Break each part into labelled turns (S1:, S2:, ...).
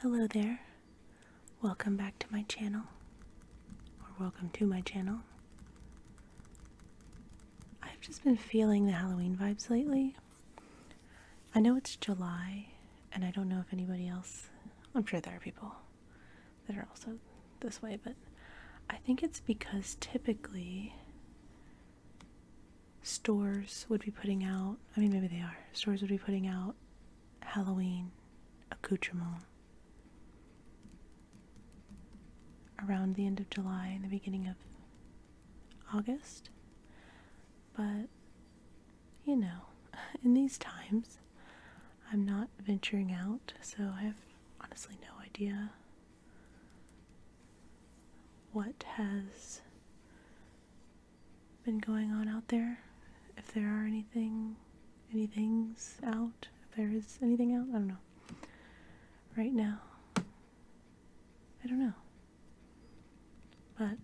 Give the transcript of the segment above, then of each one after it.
S1: Hello there. Welcome back to my channel. Or welcome to my channel. I've just been feeling the Halloween vibes lately. I know it's July, and I don't know if anybody else, I'm sure there are people that are also this way, but I think it's because typically stores would be putting out, maybe they are, stores would be putting out Halloween accoutrements around the end of July and the beginning of August. But, in these times, I'm not venturing out, so I have honestly no idea what has been going on out there. If there are anythings out, if there is anything out, I don't know. Right now, I don't know. But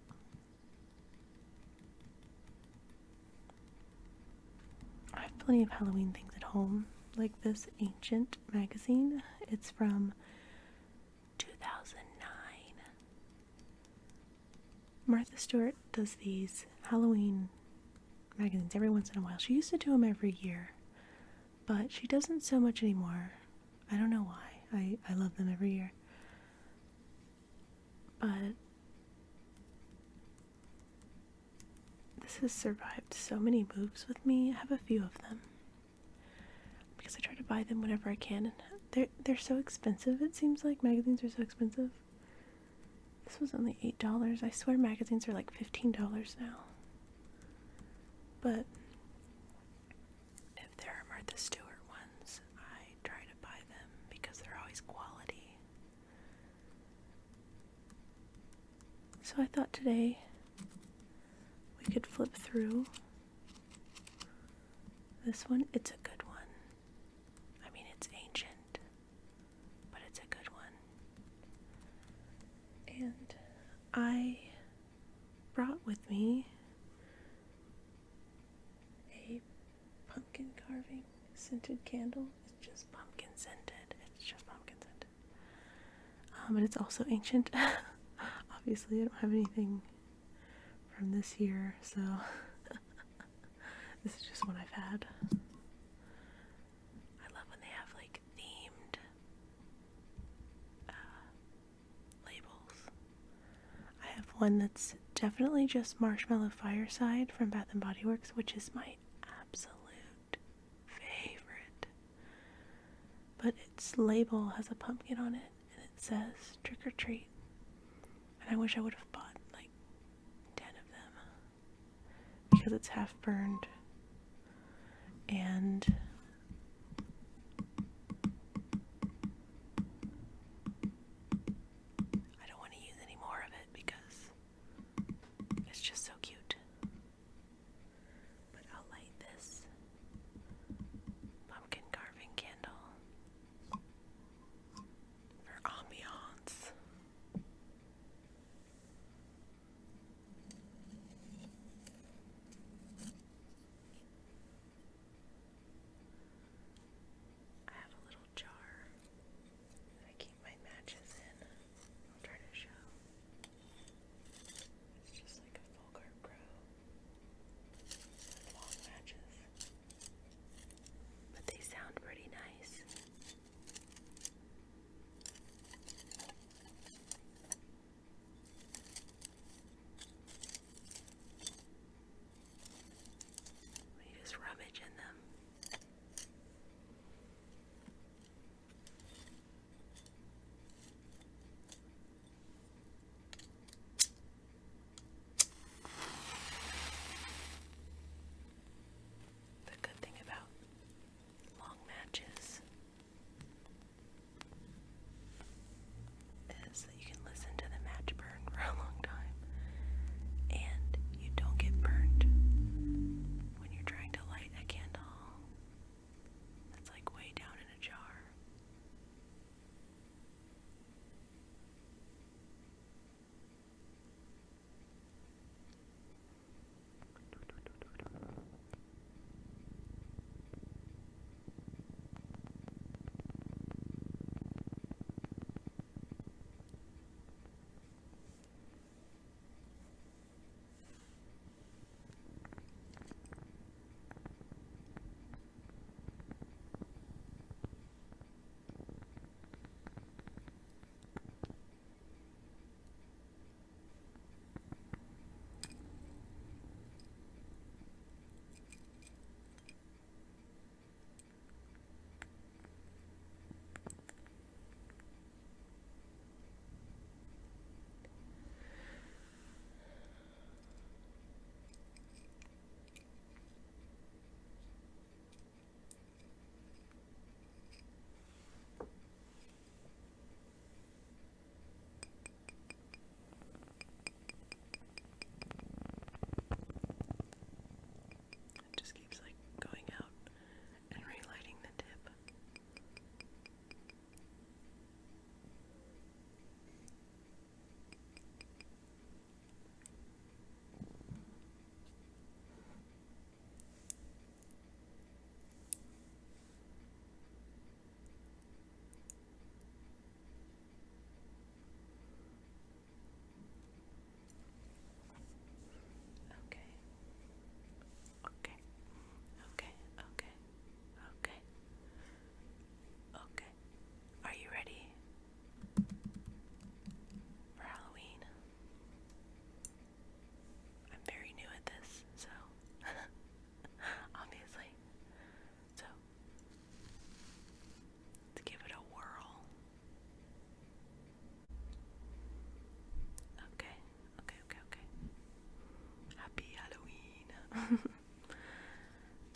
S1: I have plenty of Halloween things at home, like this ancient magazine. It's from 2009. Martha Stewart does these Halloween magazines every once in a while. She used to do them every year, but she doesn't so much anymore. I don't know why. I love them every year. But this has survived so many moves with me. I have a few of them because I try to buy them whenever I can. They're so expensive. It seems like magazines are so expensive. This was only $8. I swear magazines are like $15 now. But if there are Martha Stewart ones, I try to buy them because they're always quality. So I thought today we could flip through this one. It's a good one. It's ancient, but it's a good one. And I brought with me a pumpkin carving scented candle. It's just pumpkin scented. But it's also ancient. Obviously, I don't have anything from this year, so this is just one I've had. I love when they have like themed labels. I have one that's definitely just Marshmallow Fireside from Bath and Body Works, which is my absolute favorite. But its label has a pumpkin on it, and it says trick or treat. And I wish I would have bought like 10 of them because it's half burned and I don't want to use any more of it because it's just so cute. But I'll light this pumpkin carving candle for ambiance.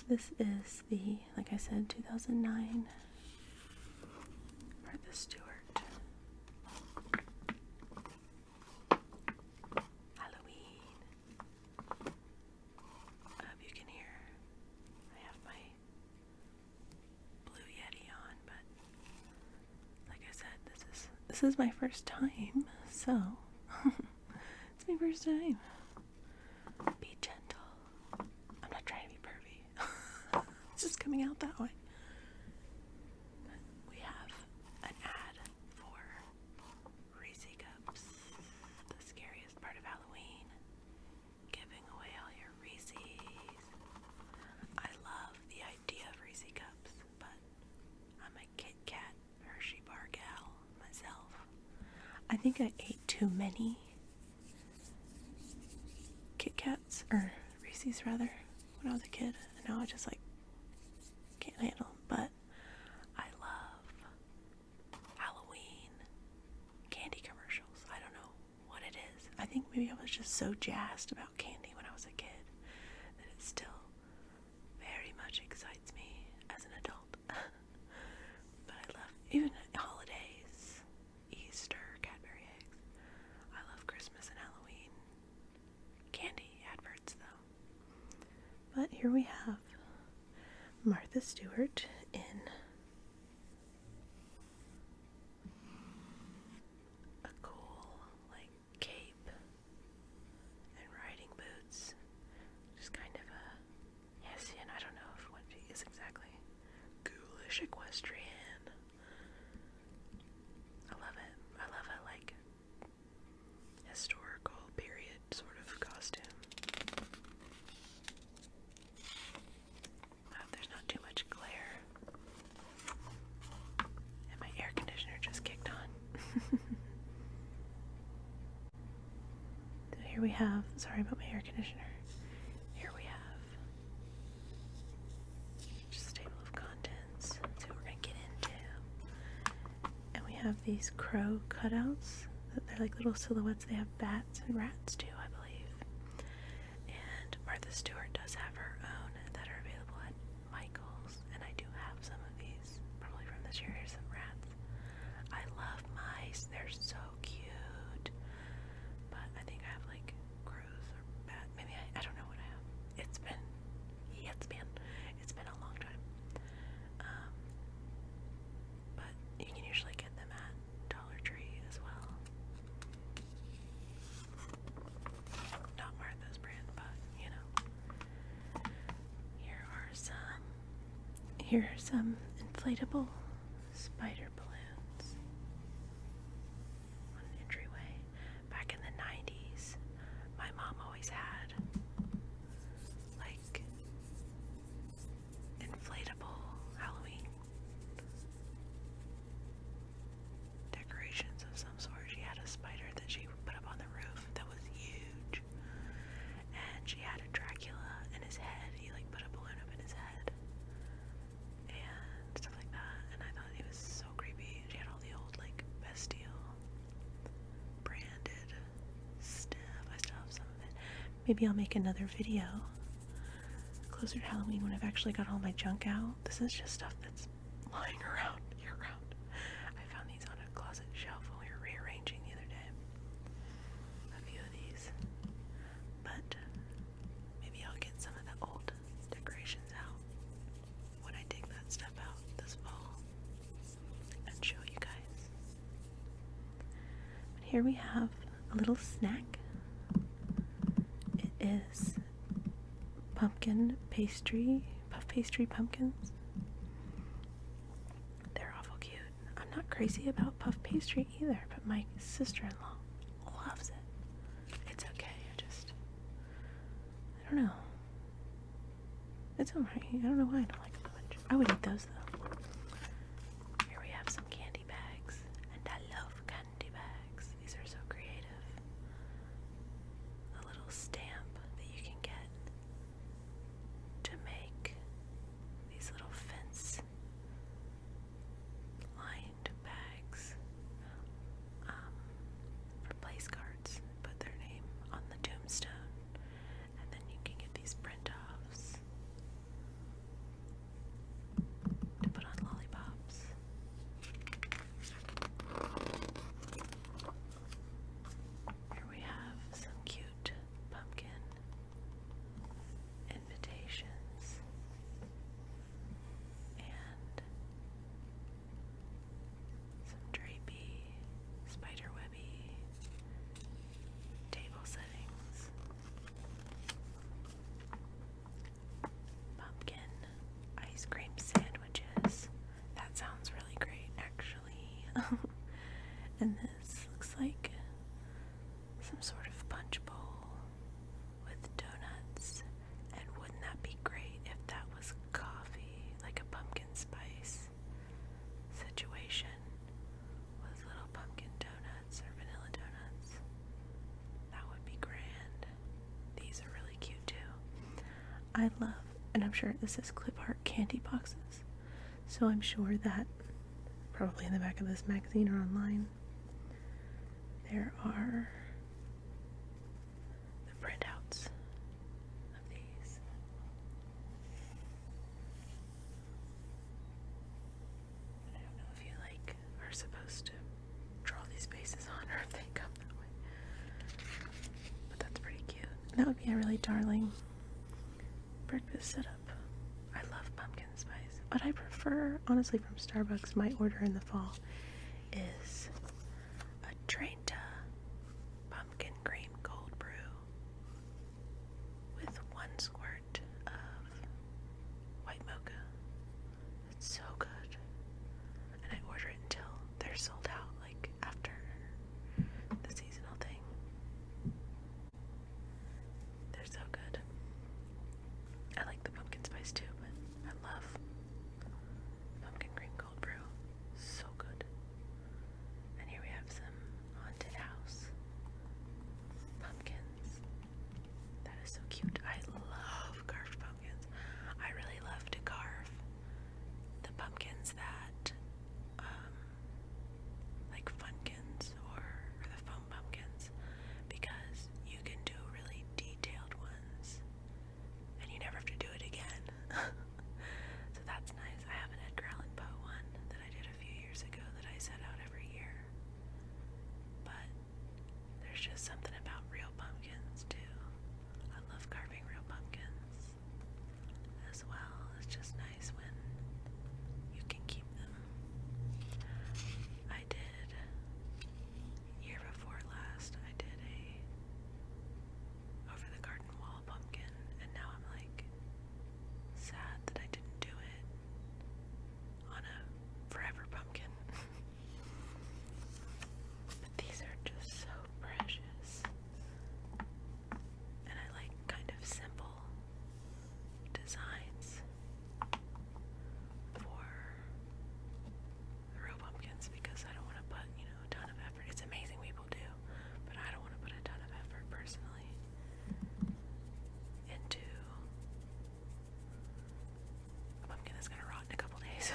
S1: This is the, like I said, 2009 Martha Stewart Halloween. I hope you can hear. I have my Blue Yeti on, but like I said, this is my first time, so it's my first time. Be gentle. I'm not trying to be pervy. It's just coming out that way. But we have an ad for Reese's Cups, the scariest part of Halloween, giving away all your Reese's. I love the idea of Reese's Cups, but I'm a Kit Kat Hershey bar gal myself. I think I ate too many Kit Kats, or Reese's rather, when I was a kid, and now I just like can't handle them. But I love Halloween candy commercials. I don't know what it is. I think maybe I was just so jazzed about candy when I was a kid that it still very much excites me as an adult. But I love even holidays, Easter, Cadbury eggs. I love Christmas and Halloween candy adverts though. But here we have Martha Stewart in a cool like cape and riding boots. Just kind of a Hessian, I don't know if what she is exactly. Ghoulish equestrian. I love it. I love a like historical period sort of costume. I hope there's not too much glare. And my air conditioner just kicked on. So here we have, sorry about my air conditioner. Here we have just a table of contents. That's what we're going to get into. And we have these crow cutouts. They're like little silhouettes. They have bats and rats too, I believe. And Martha Stewart does have her own that are available at Michael's. And I do have some of these, probably from this year. Here's some rats. I love mice. They're so cute. But I think I have like crows or bat. Maybe I don't know what I have. It's been a long time. But you can usually get them at Dollar Tree as well. Not Martha's brand, but you know. Here are some inflatable spider balloons on an entryway. Back in the 90s, my mom always had like inflatable Halloween decorations of some sort. She had a spider that she put up on the roof that was huge, and she had a Dracula in his head. He like put a balloon up in his head and stuff like that, and I thought it was so creepy. She had all the old like Bastille branded stuff. I still have some of it. Maybe I'll make another video closer to Halloween when I've actually got all my junk out. This is just stuff that's lying around year round. I found these on a closet shelf when we were rearranging the other day. A few of these. But maybe I'll get some of the old decorations out when I dig that stuff out this fall and show you guys. But here we have a little snack. It is pumpkin pastry, puff pastry pumpkins. They're awful cute. I'm not crazy about puff pastry either, but my sister-in-law loves it. It's okay, I don't know. It's alright. I don't know why I don't like them so much. I would eat those though. Here we have some candy bags, and I love candy bags. These are so creative. A little stamp that you can get to make these little fence lined bags for place cards. Put their name on the tombstone, and then you can get these print offs And this looks like some sort of punch bowl with donuts. And wouldn't that be great if that was coffee, like a pumpkin spice situation with little pumpkin donuts or vanilla donuts? That would be grand. These are really cute too. I love, and I'm sure this is clip art candy boxes, so I'm sure that probably in the back of this magazine or online there are the printouts of these. I don't know if you are supposed to draw these faces on or if they come that way, but that's pretty cute. That would be a really darling breakfast setup. I love pumpkin spice. What I prefer, honestly, from Starbucks, my order in the fall is a Trenta pumpkin cream cold brew with 1 squirt of white mocha. It's so good. And I order it until they're sold out, like after the seasonal thing. They're so good. I like the pumpkin spice too, but I love pumpkin cream cold brew. So good. And here we have some haunted house pumpkins. That is so cute. I love carved pumpkins. I really love to carve the pumpkins that, like funkins or the foam pumpkins, because you can do really detailed ones and you never have to do it again. So that's nice. I have an Edgar Allan Poe one that I did a few years ago that I set out every year. But there's just something about real pumpkins too. I love carving real pumpkins as well. It's just nice when you can keep them. I did, year before last, I did a over the garden wall pumpkin, and now I'm like sad that I didn't do it on a forever pumpkin. But these are just so precious. And I like kind of simple designs for the real pumpkins because I don't want to put, a ton of effort. It's amazing people do, but I don't want to put a ton of effort personally into a pumpkin that's going to rot in a couple days.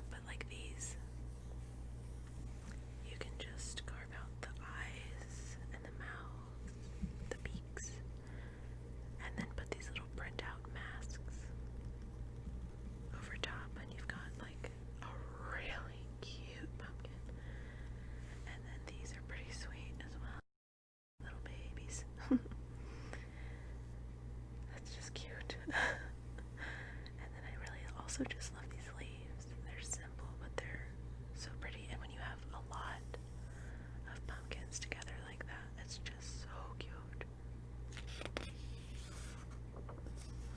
S1: But like these, you can just carve out the eyes and the mouth, the beaks, and then put these little printout masks over top, and you've got like a really cute pumpkin. And then these are pretty sweet as well, little babies. That's just cute. And then I really also just love these leaves. They're simple, but they're so pretty. And when you have a lot of pumpkins together like that, it's just so cute.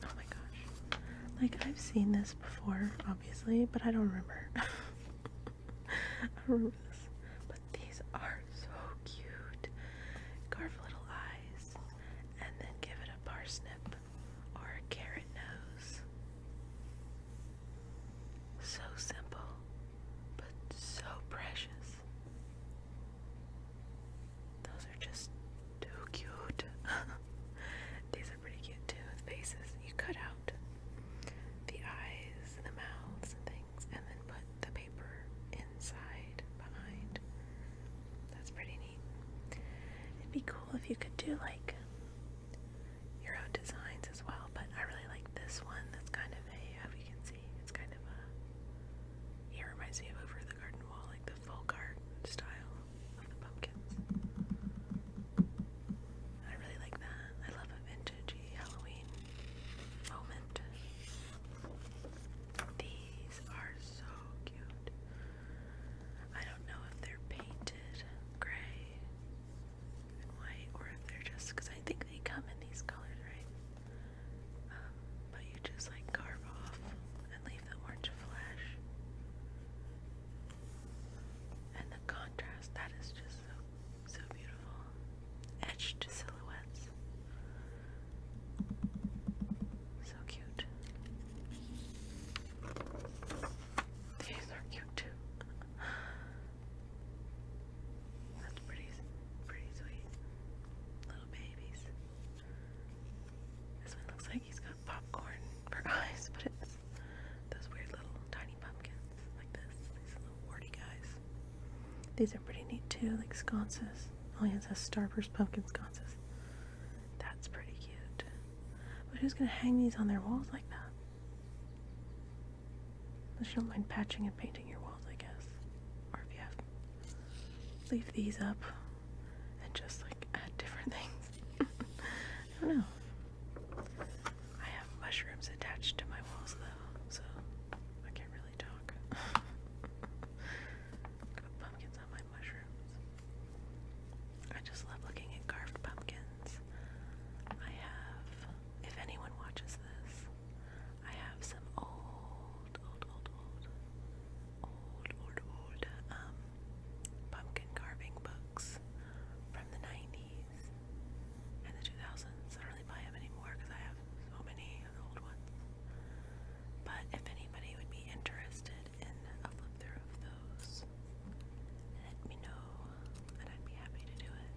S1: Oh my gosh. Like, I've seen this before, obviously, but I don't remember. I don't remember this. But these are so cute. Carve little eyes and then give it a parsnip or a carrot nose. So simple, but so precious. Those are just too cute. These are pretty cute too, with faces. You cut out the eyes and the mouths and things, and then put the paper inside, behind. That's pretty neat. It'd be cool if you could do like your own designs as well, but I really like this one. That's kind of a, I hope you can see, it's kind of a, it reminds me of Over the Garden Wall, like the folk art style of the pumpkins. I really like that. I love a vintagey Halloween moment. These are so cute. I don't know if they're painted gray and white or if they're just, because I These are pretty neat too, like sconces. Oh yeah, it says Starburst pumpkin sconces. That's pretty cute. But who's gonna hang these on their walls like that? Unless you don't mind patching and painting your walls, I guess. Or if you have, leave these up and just like add different things. I don't know. I have mushrooms attached to my walls though, so I can't really talk. Put pumpkins on my mushrooms. I just love looking at carved pumpkins. I have, if anyone watches this, I have some old pumpkin carving books from the 90s and the 2000s. I don't really buy them anymore because I have so many of the old ones. But if anybody would be interested in a flip through of those, let me know and I'd be happy to do it.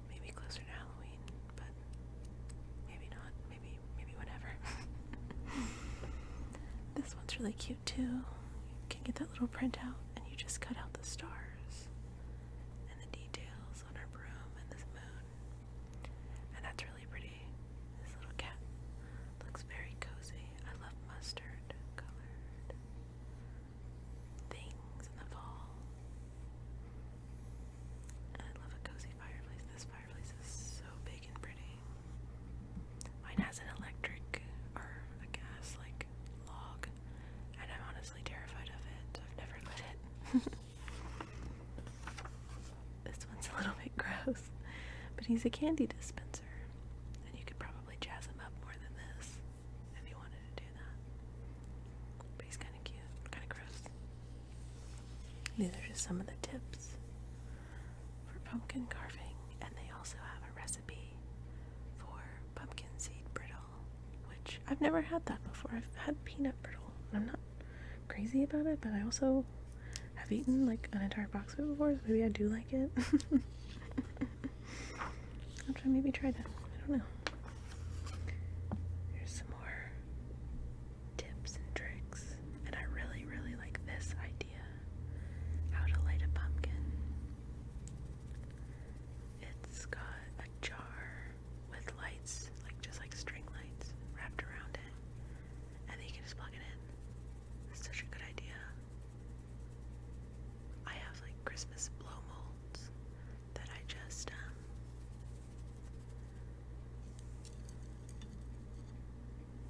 S1: Maybe closer to Halloween, but maybe not. Maybe whenever. This one's really cute too. You can get that little printout and you just cut out the stars and the details on her broom and this moon. And that's really pretty. This little cat looks very cozy. I love mustard colored things in the fall. And I love a cozy fireplace. This fireplace is so big and pretty. Mine has an electric or a gas like log, and I'm honestly terrified of it, so I've never lit it. This one's a little bit gross, but he's a candy dispenser, and you could probably jazz him up more than this if you wanted to do that. But he's kind of cute, kind of gross. These are just some of the tips for pumpkin carving, and they also have a recipe for pumpkin seed brittle, which I've never had that before. I've had peanut brittle, and I'm not crazy about it, but I also have eaten like an entire box of it before, so maybe I do like it. I'll try, maybe try that. I don't know. Here's some more tips and tricks, and I really, really like this idea. How to light a pumpkin. It's got a jar with lights, like just like string lights wrapped around it, and then you can just plug it in. It's such a good idea. I have like Christmas blow molds that I just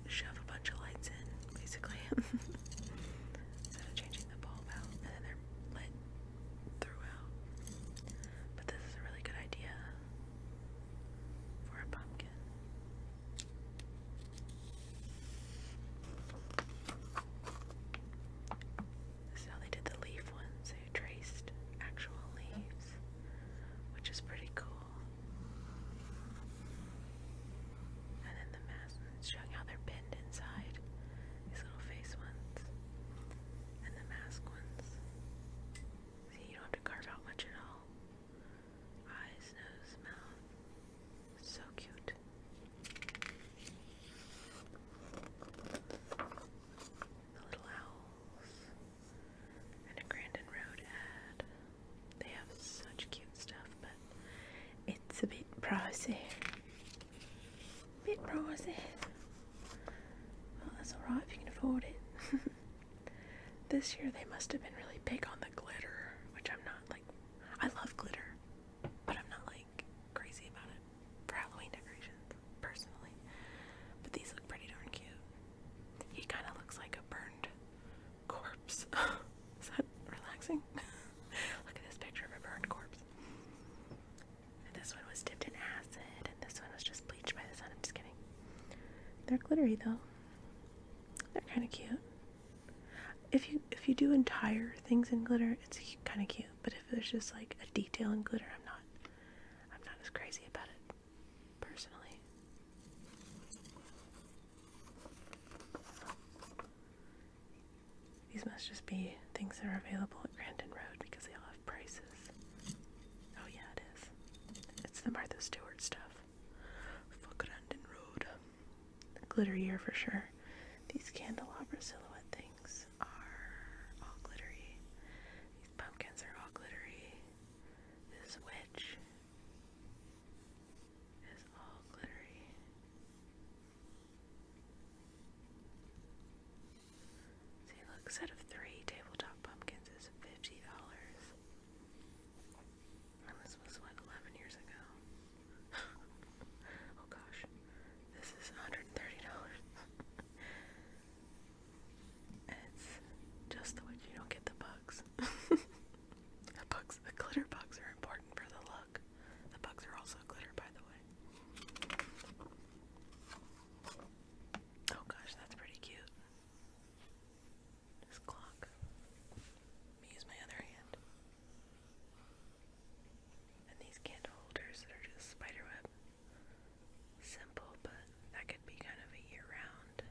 S1: shove a bunch of lights in, basically. Instead of changing the bulb out, and then they're lit throughout. But this is a really good idea for a pumpkin. This is how they did the leaf ones. They traced actual leaves, which is pretty cool. And then the mask, it's showing how they're pinned inside. These little face ones. And the mask ones. See, you don't have to carve out much at all. Eyes, nose, mouth. So cute. The little owls. And a Grandin Road ad. They have such cute stuff, but it's a bit pricey. Bit pricey. Well, that's alright if you can afford it. This year they must have been really big on the glitter, which I'm not like. I love glitter, but I'm not like crazy about it for Halloween decorations, personally. But these look pretty darn cute. He kind of looks like a burned corpse. Is that relaxing? Look at this picture of a burned corpse. And this one was dipped in acid, and this one was just bleached by the sun. I'm just kidding. They're glittery though. They're kind of cute. If you do entire things in glitter, it's kind of cute. But if there's just like a detail in glitter, I'm not as crazy about it, personally. These must just be things that are available at Grandin Road because they all have prices. Oh yeah, it is. It's the Martha Stewart stuff. For Grandin Road. Glitter year for sure. These candelabra silhouette things are all glittery. These pumpkins are all glittery. box set of 3 tabletop pumpkins is $50. And this was, what, 11 years ago? Oh gosh. This is $130. And it's just the way you don't get the bugs. The glitter bugs are important for the look. The bugs are also glitter, by the way. Oh gosh, that's pretty cute. This clock. Let me use my other hand. And these candle holders that are just spiderweb. Simple, but that could be kind of a year-round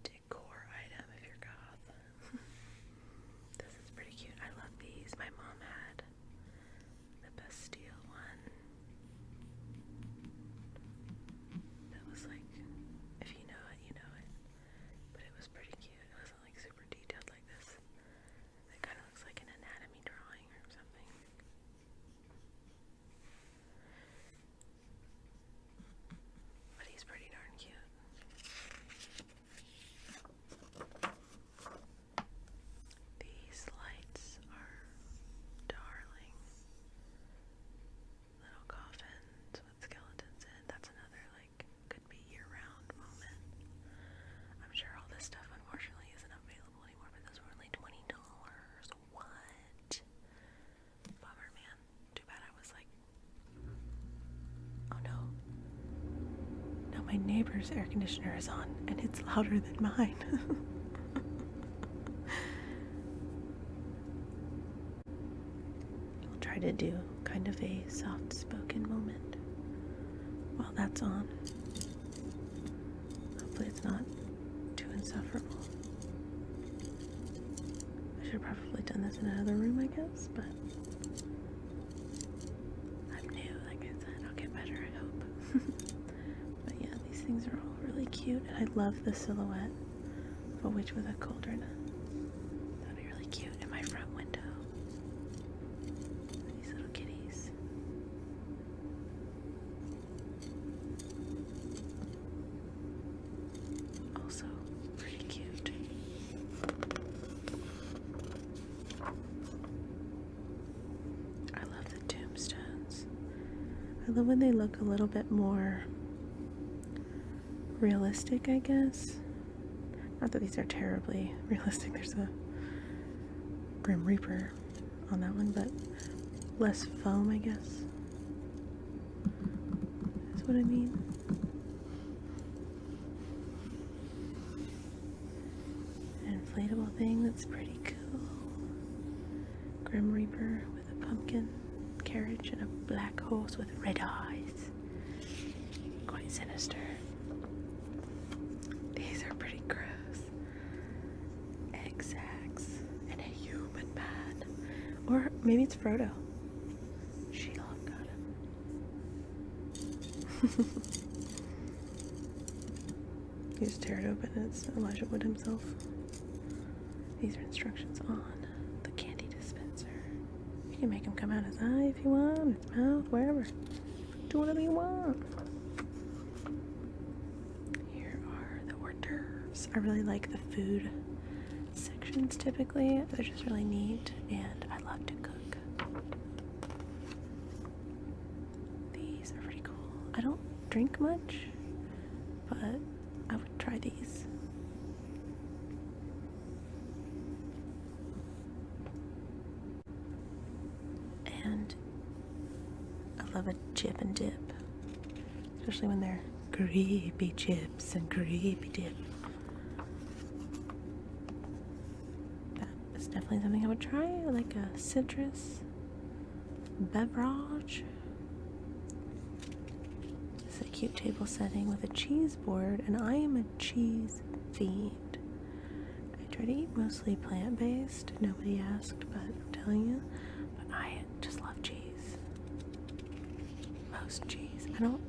S1: decor item if you're goth. This is pretty cute. I love these. My mom had the Bastille one. That was like, if you know it, you know it. But it was pretty cute. It wasn't like super detailed like this. It kind of looks like an anatomy drawing or something. But he's pretty darn cute. These lights are darling. Little coffins with skeletons in. That's another, like, could be year-round moment. I'm sure all this stuff, unfortunately, isn't available anymore, but those were only $20. What? Bummer, man. Too bad I was like, oh no. Now my neighbor's air conditioner is on, and it's louder than mine. I'll try to do kind of a soft-spoken moment while that's on. Hopefully it's not too insufferable. I should have probably done this in another room, I guess, but I'm new, like I said. I'll get better, I hope. But yeah, these things are all really cute, and I love the silhouette of a witch with a cauldron. That'd be really cute in my front window. These little kitties. Also pretty cute. I love the tombstones. I love when they look a little bit more realistic, I guess. Not that these are terribly realistic. There's a Grim Reaper on that one, but less foam, I guess. That's what I mean. An inflatable thing that's pretty cool. Grim Reaper with a pumpkin carriage and a black horse with red eyes. Quite sinister. These are pretty gross. Egg sacks and a human man. Or maybe it's Frodo. She-Hulk got him. You just tear it open and it's Elijah Wood himself. These are instructions on the candy dispenser. You can make him come out his eye if you want, his mouth, wherever. Do whatever you want. Here are the hors d'oeuvres. I really like the food sections typically. They're just really neat, and I love to cook. These are pretty cool. I don't drink much, but I would try these. And I love a chip and dip, especially when they're creepy chips and creepy dip. That is definitely something I would try, like a citrus beverage. This is a cute table setting with a cheese board, and I am a cheese fiend. I try to eat mostly plant-based. Nobody asked, but I'm telling you. But I just love cheese. Most cheese. I don't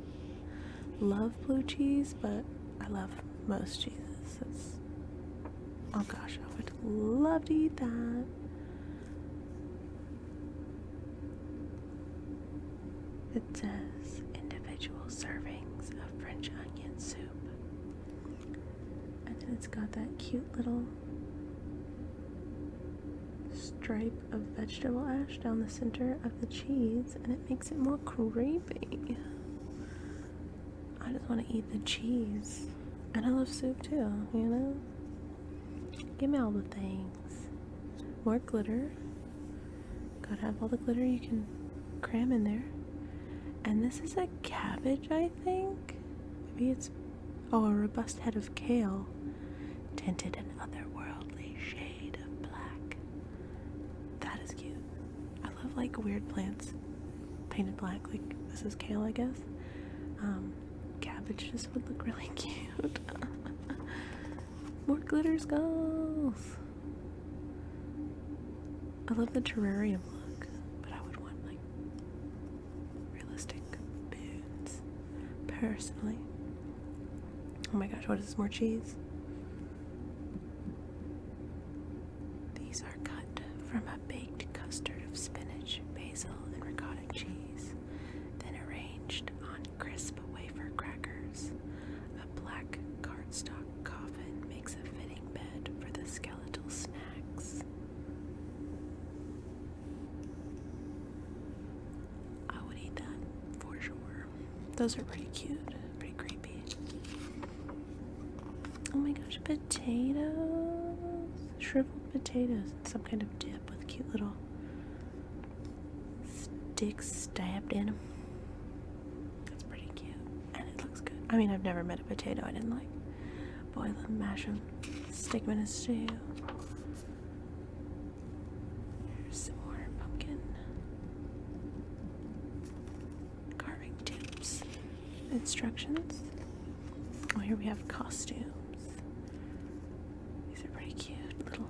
S1: love blue cheese, but I love most cheeses. Oh gosh, I would love to eat that. It says individual servings of French onion soup. And then it's got that cute little stripe of vegetable ash down the center of the cheese, and it makes it more creepy. I just want to eat the cheese. And I love soup too, you know? Give me all the things. More glitter. Gotta have all the glitter you can cram in there. And this is a cabbage, I think. Maybe it's, oh, a robust head of kale, tinted an otherworldly shade of black. That is cute. I love like weird plants painted black. Like this is kale, I guess. Cabbage just would look really cute. More glitter skulls. I love the terrarium look, but I would want like realistic boons personally. Oh my gosh, what is this? More cheese? These are cut from a baked custard of spinach, basil, and ricotta cheese, then arranged on crisp wafer crackers. A black cardstock coffin makes a fitting bed for the skeletal snacks. I would eat that for sure. Those are pretty cute, pretty creepy. Oh my gosh, potatoes! Shriveled potatoes in some kind of dip with cute little sticks stabbed in them. That's pretty cute, and it looks good. I mean, I've never met a potato I didn't like. Boil them, mash them, stick them in a stew. Here's some more pumpkin carving tips. Instructions. Oh, here we have costumes. These are pretty cute little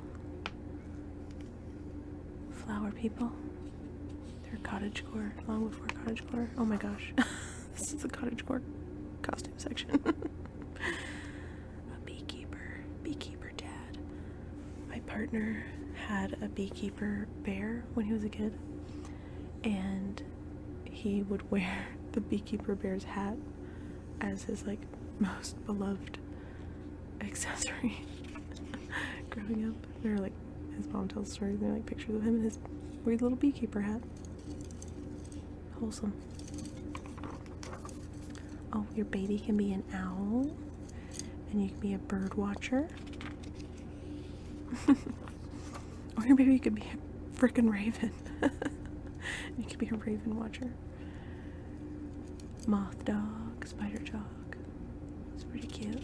S1: flower people. They're cottagecore, long before cottagecore. Oh my gosh, this is a cottagecore costume section. A beekeeper dad. My partner had a beekeeper bear when he was a kid, and he would wear the beekeeper bear's hat as his like most beloved accessory. Growing up, they're like, his mom tells stories, they're like pictures of him in his weird little beekeeper hat. Wholesome. Oh, your baby can be an owl, and you can be a bird watcher. Or your baby could be a frickin' raven. You could be a raven watcher. Moth dog, spider dog. It's pretty cute.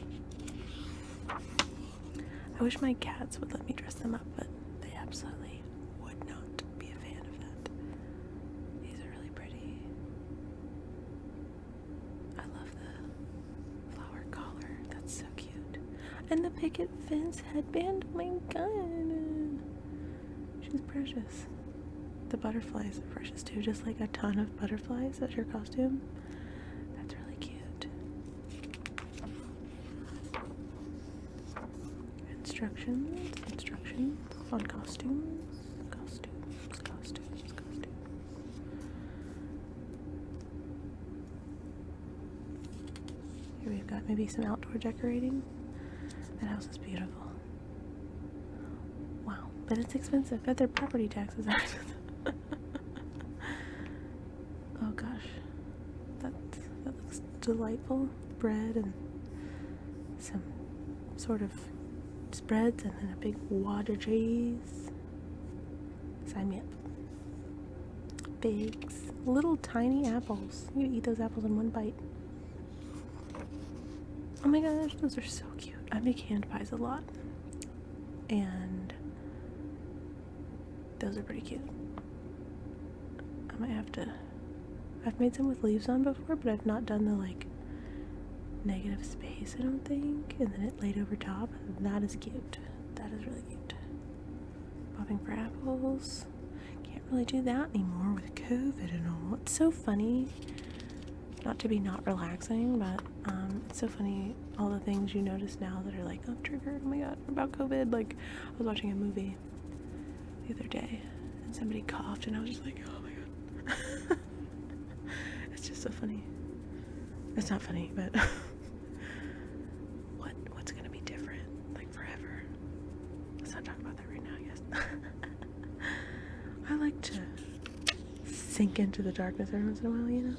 S1: I wish my cats would let me dress them up, but they absolutely would not be a fan of that. These are really pretty. I love the flower collar. That's so cute. And the picket fence headband. Oh my god. She's precious. The butterflies are precious too. Just like a ton of butterflies as your costume. That's really cute. Instructions on costumes. Here we've got maybe some outdoor decorating. That house is beautiful. Wow, but it's expensive. But their property taxes are. Oh gosh, that looks delightful. Bread and some sort of spreads, and then a big wad of cheese. Sign me up. Figs, little tiny apples. You eat those apples in one bite. Oh my gosh, those are so cute. I make hand pies a lot, and those are pretty cute. I might have to. I've made some with leaves on before, but I've not done the like negative space, I don't think, and then it laid over top. That is cute. That is really cute. Popping for apples. Can't really do that anymore with COVID and all. It's so funny. Not to be not relaxing, but it's so funny all the things you notice now that are like, oh, triggered, oh my god, about COVID. Like, I was watching a movie the other day and somebody coughed and I was just like, oh my god. It's just so funny. It's not funny, but what's gonna be different like forever? Let's not talk about that right now, I guess. to sink into the darkness every once in a while, you know?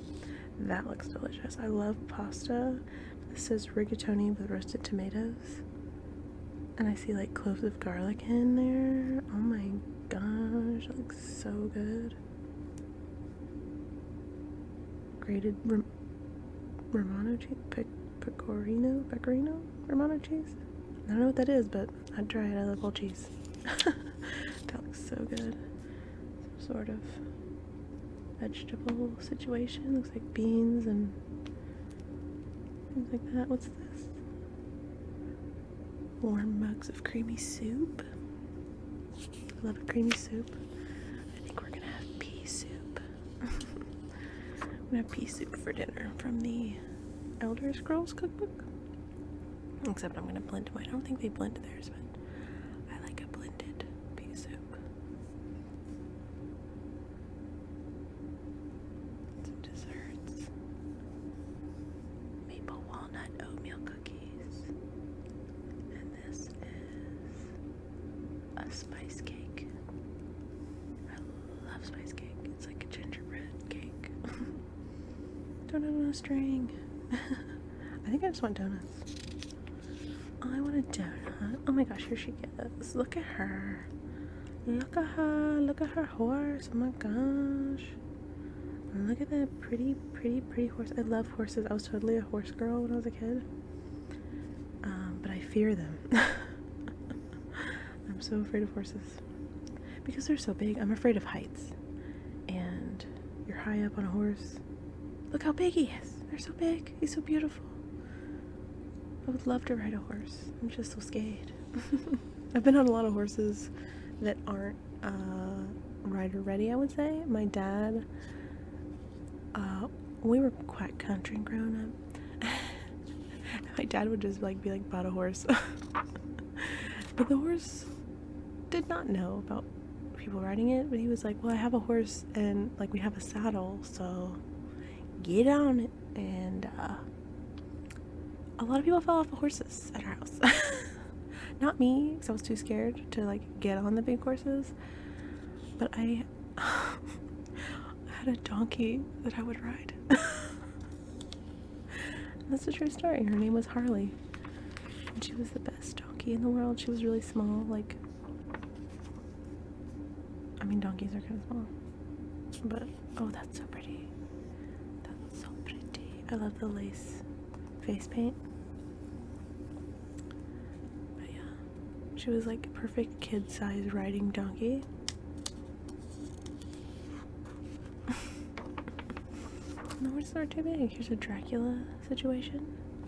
S1: That looks delicious. I love pasta. This is rigatoni with roasted tomatoes. And I see like cloves of garlic in there. Oh my gosh, it looks so good. Grated Romano cheese, pecorino, Romano cheese. I don't know what that is, but I'd try it. I love all cheese. That looks so good. Some sort of vegetable situation. Looks like beans and things like that. What's this? Warm mugs of creamy soup. I love a creamy soup. I think we're gonna have pea soup. I'm gonna have pea soup for dinner from the Elder Scrolls cookbook. Except I'm gonna blend mine. I don't think they blend theirs, but I like a blended pea soup. Some desserts. Maple walnut oatmeal cookies. And this is a spice cake. I love spice cake. It's like a gingerbread cake. Donut on a string. I think I just want donuts. I want a donut. Oh my gosh, here she is. Look at her. Look at her. Look at her horse. Oh my gosh. Look at that pretty horse. I love horses. I was totally a horse girl when I was a kid. But I fear them. I'm so afraid of horses. Because they're so big. I'm afraid of heights. And you're high up on a horse. Look how big he is. They're so big. He's so beautiful. I would love to ride a horse. I'm just so scared. I've been on a lot of horses that aren't rider ready, I would say. My dad, we were quite country growing up. My dad would just like be like, bought a horse. But the horse did not know about people riding it, but he was like, well, I have a horse and like we have a saddle, so get on it. And a lot of people fell off of horses at our house. Not me, because I was too scared to like get on the big horses. But I had a donkey that I would ride. That's a true story. Her name was Harley. And she was the best donkey in the world. She was really small, like, I mean, donkeys are kind of small. But, oh, that's so pretty. That's so pretty. I love the lace face paint. But yeah, she was like a perfect kid-size riding donkey. The horses are too big. Here's a Dracula situation.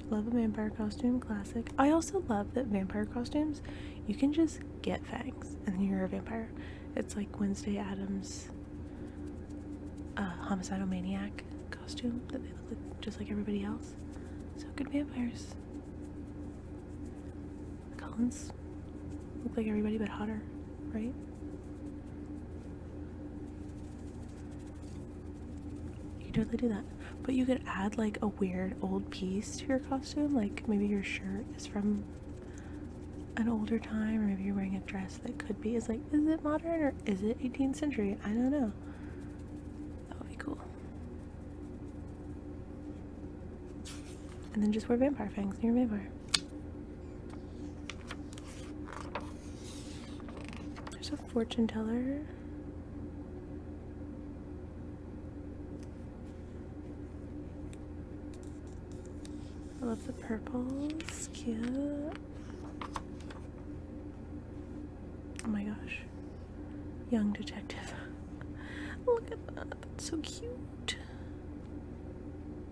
S1: Love a vampire costume, classic. I also love that vampire costumes, you can just get fangs and then you're a vampire. It's like Wednesday Addams' homicidal maniac costume that they look like, just like everybody else. So good vampires. Collins look like everybody but hotter, right? You could totally do that. But you could add like a weird old piece to your costume, like maybe your shirt is from an older time, or maybe you're wearing a dress that could be, is it modern or is it 18th century? I don't know. That would be cool. And then just wear vampire fangs and you're a vampire. There's a fortune teller. I love the purples. Cute. Oh my gosh. Young detective. Look at that. That's so cute.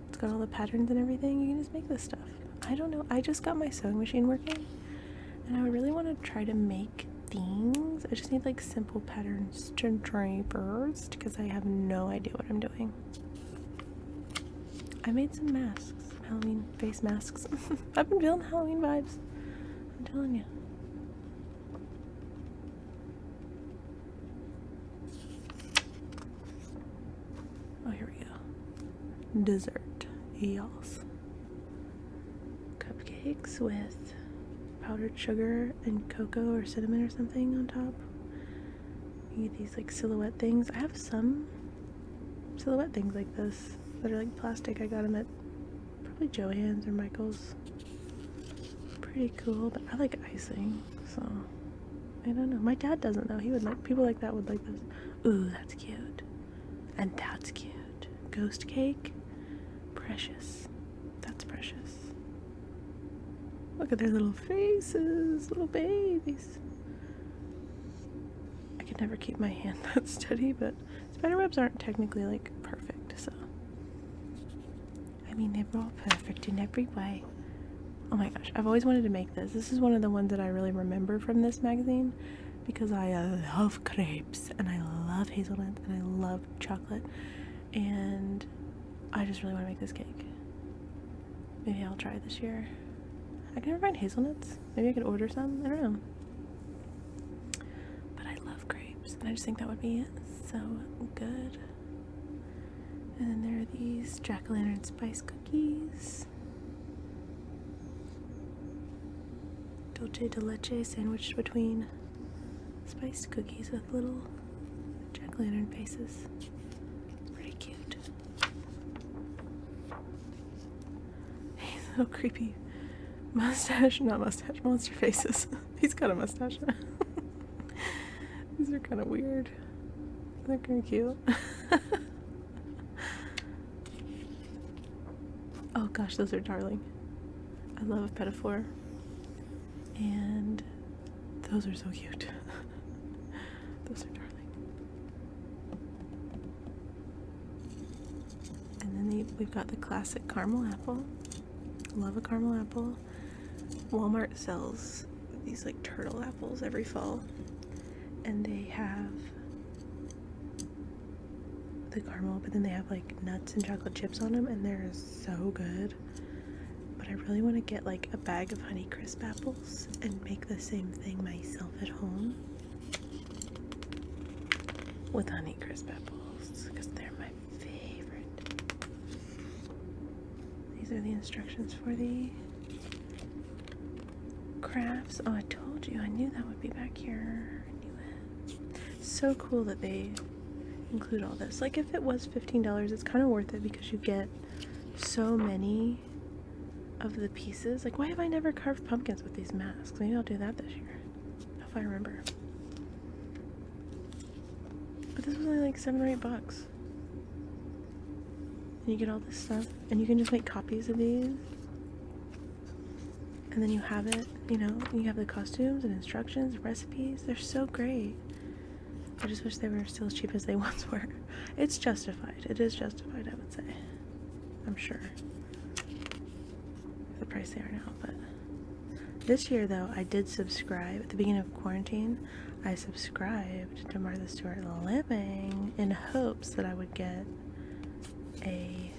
S1: It's got all the patterns and everything. You can just make this stuff. I don't know. I just got my sewing machine working. And I really want to try to make things. I just need like simple patterns to drape first because I have no idea what I'm doing. I made some masks. Halloween face masks. I've been feeling Halloween vibes. I'm telling you. Oh, here we go. Dessert. Yes. Cupcakes with powdered sugar and cocoa or cinnamon or something on top. You get these like silhouette things. I have some silhouette things like this that are like plastic. I got them at probably Joann's or Michael's. Pretty cool, but I like icing, so I don't know. My dad doesn't though. He would like, people like that would like this. Ooh, that's cute. And that's cute. Ghost cake. Precious. That's precious. Look at their little faces, little babies. I could never keep my hand that steady, but spiderwebs aren't technically like perfect, so. I mean, they're all perfect in every way. Oh my gosh, I've always wanted to make this. This is one of the ones that I really remember from this magazine because I love crepes and I love hazelnut and I love chocolate, and I just really want to make this cake. Maybe I'll try this year. I can never find hazelnuts. Maybe I could order some. I don't know. But I love crepes and I just think that would be so good. And then there are these jack-o'-lantern spice cookies. Dulce de leche sandwiched between spiced cookies with little jack-o'-lantern faces. It's pretty cute. He's so creepy. Mustache, not mustache, monster faces. He's got a mustache. These are kind of weird. They're kind of cute. Oh gosh, those are darling. I love a pedophore. And those are so cute. Those are darling. And then we've got the classic caramel apple. Love a caramel apple. Walmart sells these like turtle apples every fall. And they have the caramel, but then they have like nuts and chocolate chips on them, and they're so good. But I really want to get like a bag of Honey Crisp apples and make the same thing myself at home with Honey Crisp apples because they're my favorite. These are the instructions for the crafts. Oh, I told you, I knew that would be back here. I knew it. So cool that they include all this. Like if it was $15, it's kind of worth it because you get so many of the pieces. Like, why have I never carved pumpkins with these masks? Maybe I'll do that this year, if I remember. But this was only like $7 or $8. And you get all this stuff, and you can just make copies of these. And then you have it, you know, you have the costumes and instructions, recipes. They're so great. I just wish they were still as cheap as they once were. It's justified. It is justified, I would say. I'm sure. The price they are now, but this year though I did subscribe at the beginning of quarantine. I subscribed to Martha Stewart Living in hopes that I would get a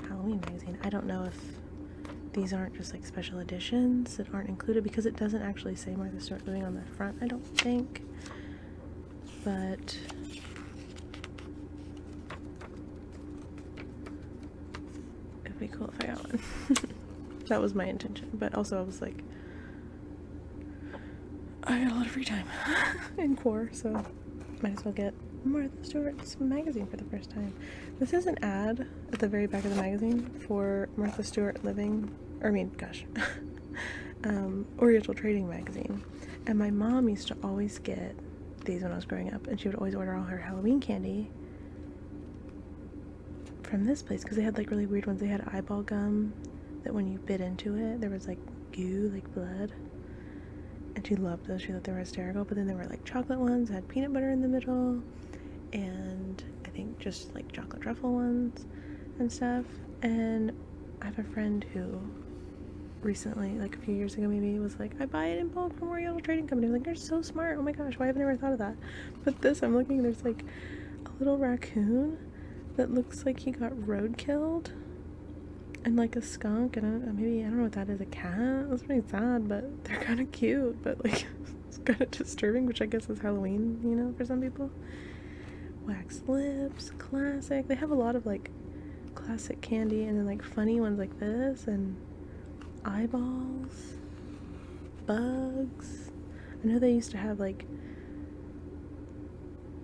S1: Halloween magazine. I don't know if these aren't just like special editions that aren't included because it doesn't actually say Martha Stewart Living on the front, I don't think, but it'd be cool if I got one. That was my intention, but also I was like, I got a lot of free time in core, so might as well get Martha Stewart's magazine for the first time. This is an ad at the very back of the magazine for Martha Stewart Living, or I mean, gosh, Oriental Trading magazine. And my mom used to always get these when I was growing up, and she would always order all her Halloween candy from this place because they had like really weird ones. They had eyeball gum that when you bit into it, there was like goo, like blood. And she loved those. She thought they were hysterical. But then there were like chocolate ones that had peanut butter in the middle. And I think just like chocolate truffle ones and stuff. And I have a friend who recently, like a few years ago maybe, was like, I buy it in bulk from Oriental Trading Company. I'm like, you're so smart. Oh my gosh, why have I never thought of that? But this, I'm looking, there's like a little raccoon that looks like he got road killed. And like a skunk, and I don't know what that is, a cat? That's pretty sad, but they're kind of cute, but like it's kind of disturbing, which I guess is Halloween, you know, for some people. Wax lips, classic. They have a lot of like classic candy, and then like funny ones like this, and eyeballs, bugs. I know they used to have like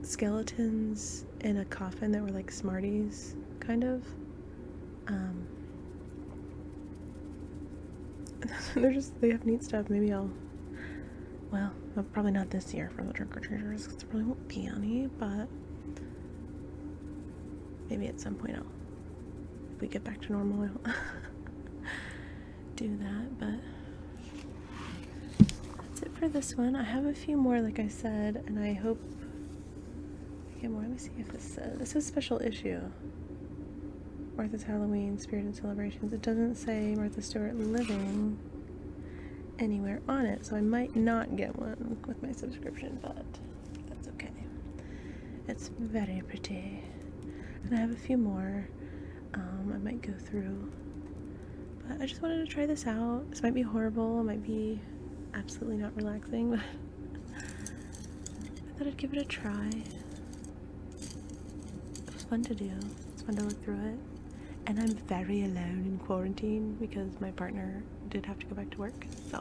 S1: skeletons in a coffin that were like Smarties, kind of. They have neat stuff. Maybe well, probably not this year for the trick-or-treaters, because there probably won't be any, but maybe at some point if we get back to normal, I'll do that, but that's it for this one. I have a few more, like I said, and I hope I get more. Let me see if this says special issue. Martha's Halloween, Spirit and Celebrations. It doesn't say Martha Stewart Living anywhere on it, so I might not get one with my subscription, but that's okay. It's very pretty. And I have a few more I might go through, but I just wanted to try this out. This might be horrible, it might be absolutely not relaxing, but I thought I'd give it a try. It was fun to do. It's fun to look through it. And I'm very alone in quarantine because my partner did have to go back to work, so I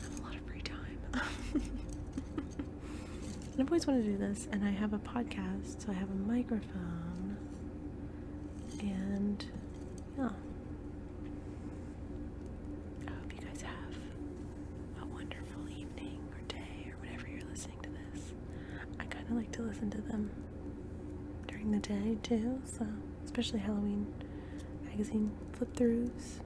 S1: have a lot of free time. And I've always wanted to do this, and I have a podcast, so I have a microphone, and yeah. I hope you guys have a wonderful evening or day or whenever you're listening to this. I kind of like to listen to them during the day too, so especially Halloween magazine flip-throughs.